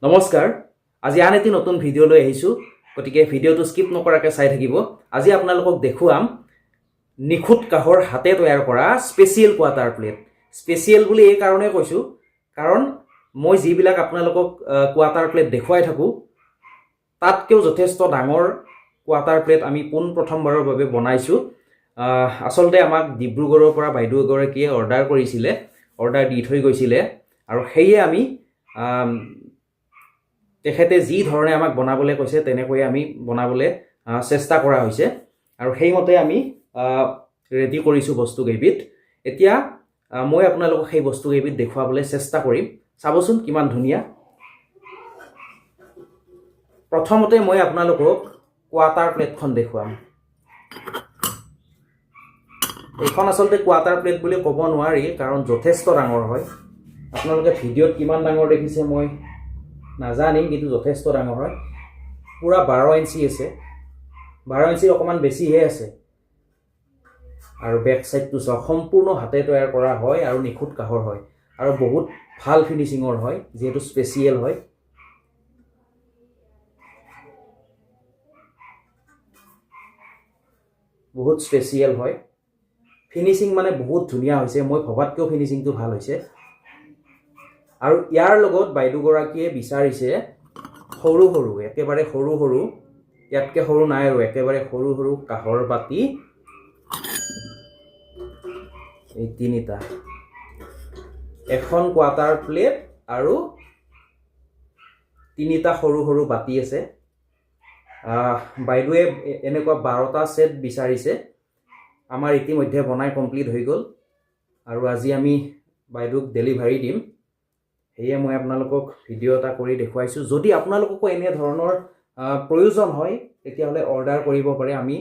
নমস্কাৰ আজি আন এটি নতুন ভিডিঅ' লৈ আহিছোঁ গতিকে ভিডিঅ'টো স্কিপ নকৰাকৈ চাই থাকিব আজি আপোনালোকক দেখুৱাম নিখুঁত কাহৰ হাতে তৈয়াৰ কৰা স্পেচিয়েল কোৱাটাৰ প্লেট স্পেচিয়েল বুলি এই কাৰণে কৈছোঁ কাৰণ মই যিবিলাক আপোনালোকক কোৱাটাৰ প্লেট দেখুৱাই থাকোঁ তাতকৈও যথেষ্ট ডাঙৰ কোৱাটাৰ প্লেট আমি পোনপ্ৰথমবাৰৰ বাবে বনাইছোঁ আচলতে আমাক ডিব্ৰুগড়ৰ পৰা বাইদেউ এগৰাকীয়ে অৰ্ডাৰ দি থৈ গৈছিলে আৰু সেয়ে আমি তেখেতে যি ধৰণে আমাক বনাবলৈ কৈছে তেনেকৈ আমি বনাবলৈ চেষ্টা কৰা হৈছে আৰু সেইমতে আমি ৰেডি কৰিছোঁ বস্তুকেইবিধ এতিয়া মই আপোনালোকক সেই বস্তুকেইবিধ দেখুৱাবলৈ চেষ্টা কৰিম চাবচোন কিমান ধুনীয়া প্ৰথমতে মই আপোনালোকক কোৱাটাৰ প্লেটখন দেখুৱাম এইখন আচলতে কোৱাটাৰ প্লেট বুলি ক'ব নোৱাৰি কাৰণ যথেষ্ট ডাঙৰ হয় আপোনালোকে ভিডিঅ'ত কিমান ডাঙৰ দেখিছে মই নাজানিম কিন্তু যথেষ্ট ডাঙৰ হয় পুৰা 12 ইঞ্চি আছে 12 ইঞ্চি অকমান বেছিহে আছে আৰু বেক সাইডটো সম্পূৰ্ণ হাতে তৈয়াৰ কৰা হয় আৰু নিখুঁত কাহৰ হয় আৰু বহুত ভাল ফিনিশিংৰ হয় যেটো স্পেচিয়েল হয় বহুত স্পেচিয়েল হয় ফিনিশিং মানে বহুত ধুনীয়া হৈছে মই ভবাতকৈ ফিনিশিংটো ভাল হৈছে আৰু ইয়াৰ লগত বাইদেউ গৰাকীয়ে বিচাৰিছে সৰু সৰু একেবাৰে সৰু সৰু ইয়াতকে সৰু নাই আৰু একেবাৰে সৰু সৰু কাহৰ বাতি এই তিনিটা এখন কোৱাটাৰ প্লেট আৰু তিনিটা সৰু সৰু বাতি আছে বাইদেৱে এনেকুৱা 12টা সেট বিচাৰিছে আমাৰ ইতিমধ্যে বনাই কমপ্লিট হৈ গ'ল আৰু আজি আমি বাইদেউক ডেলিভাৰী দিম সেয়ে মই আপোনালোকক ভিডিঅ' এটা কৰি দেখুৱাইছোঁ যদি আপোনালোককো এনে ধৰণৰ প্ৰয়োজন হয় তেতিয়াহ'লে অৰ্ডাৰ কৰিব পাৰে আমি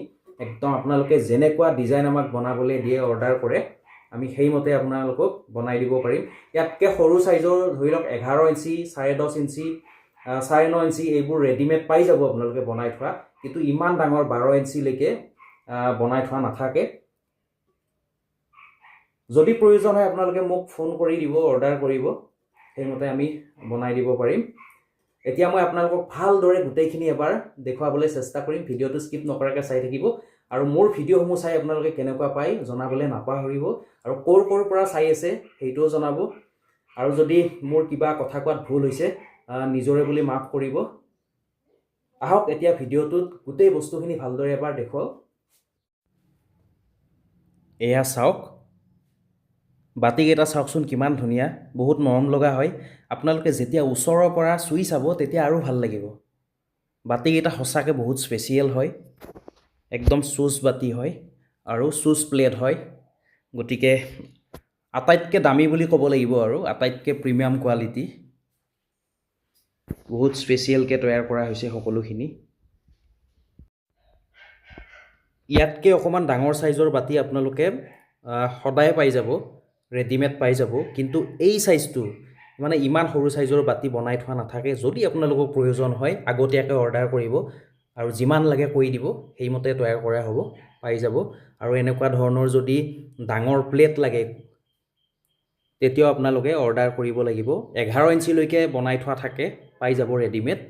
একদম আপোনালোকে যেনেকুৱা ডিজাইন আমাক বনাবলৈ দিয়ে অৰ্ডাৰ কৰে আমি সেইমতে আপোনালোকক বনাই দিব পাৰিম ইয়াতকৈ সৰু সাইজৰ ধৰি লওক 11 ইঞ্চি 10.5 ইঞ্চি 9.5 ইঞ্চি এইবোৰ ৰেডিমেড পাই যাব আপোনালোকে বনাই থোৱা কিন্তু ইমান ডাঙৰ 12 ইঞ্চিলৈকে বনাই থোৱা নাথাকে যদি প্ৰয়োজন হয় আপোনালোকে মোক ফোন কৰি দিব অৰ্ডাৰ কৰিব সেইমতে আমি বনাই দিব পাৰিম এতিয়া মই আপোনালোকক ভালদৰে গোটেইখিনি এবাৰ দেখুৱাবলৈ চেষ্টা কৰিম ভিডিঅ'টো স্কিপ নকৰাকৈ চাই থাকিব আৰু মোৰ ভিডিঅ'সমূহ চাই আপোনালোকে কেনেকুৱা পায় জনাবলৈ নাপাহৰিব আৰু ক'ৰ পৰা চাই আছে সেইটোও জনাব আৰু যদি মোৰ কিবা কথা কোৱাত ভুল হৈছে নিজৰে বুলি মাফ কৰিব আহক এতিয়া ভিডিঅ'টোত গোটেই বস্তুখিনি ভালদৰে এবাৰ দেখুৱাও এয়া চাওক বাতিকেইটা চাওকচোন কিমান ধুনীয়া বহুত মৰম লগা হয় আপোনালোকে যেতিয়া ওচৰৰ পৰা চুই চাব তেতিয়া আৰু ভাল লাগিব বাতিকেইটা সঁচাকৈ বহুত স্পেচিয়েল হয় একদম চুজ বাতি হয় আৰু চুজ প্লেট হয় গতিকে আটাইতকৈ দামী বুলি ক'ব লাগিব আৰু আটাইতকৈ প্ৰিমিয়াম কোৱালিটি বহুত স্পেচিয়েলকৈ তৈয়াৰ কৰা হৈছে সকলোখিনি ইয়াতকৈ অকণমান ডাঙৰ সাইজৰ বাতি আপোনালোকে সদায় পাই যাব ৰেডিমেড পাই যাব কিন্তু এই সাইজটো মানে ইমান সৰু সাইজৰ বাতি বনাই থোৱা নাথাকে যদি আপোনালোকক প্ৰয়োজন হয় আগতীয়াকৈ অৰ্ডাৰ কৰিব আৰু যিমান লাগে কৈ দিব সেইমতে তৈয়াৰ কৰা হ'ব পাই যাব আৰু এনেকুৱা ধৰণৰ যদি ডাঙৰ প্লেট লাগে তেতিয়াও আপোনালোকে অৰ্ডাৰ কৰিব লাগিব 11 ইঞ্চিলৈকে বনাই থোৱা থাকে পাই যাব ৰেডিমেড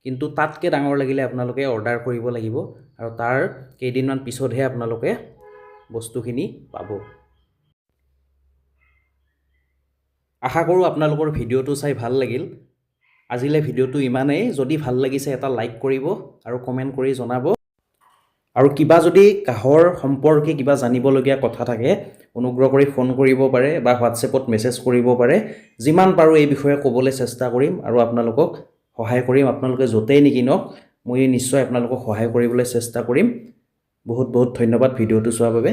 কিন্তু তাতকৈ ডাঙৰ লাগিলে আপোনালোকে অৰ্ডাৰ কৰিব লাগিব আৰু তাৰ কেইদিনমান পিছতহে আপোনালোকে বস্তুখিনি পাব আশা কৰোঁ আপোনালোকৰ ভিডিঅ'টো চাই ভাল লাগিল আজিলৈ ভিডিঅ'টো ইমানেই যদি ভাল লাগিছে এটা লাইক কৰিব আৰু কমেণ্ট কৰি জনাব আৰু কিবা যদি কাহৰ সম্পৰ্কে কিবা জানিবলগীয়া কথা থাকে অনুগ্ৰহ কৰি ফোন কৰিব পাৰে বা হোৱাটছএপত মেছেজ কৰিব পাৰে যিমান পাৰোঁ এই বিষয়ে ক'বলৈ চেষ্টা কৰিম আৰু আপোনালোকক সহায় কৰিম আপোনালোকে য'তেই নিকিনক মই নিশ্চয় আপোনালোকক সহায় কৰিবলৈ চেষ্টা কৰিম বহুত বহুত ধন্যবাদ ভিডিঅ'টো চোৱাৰ বাবে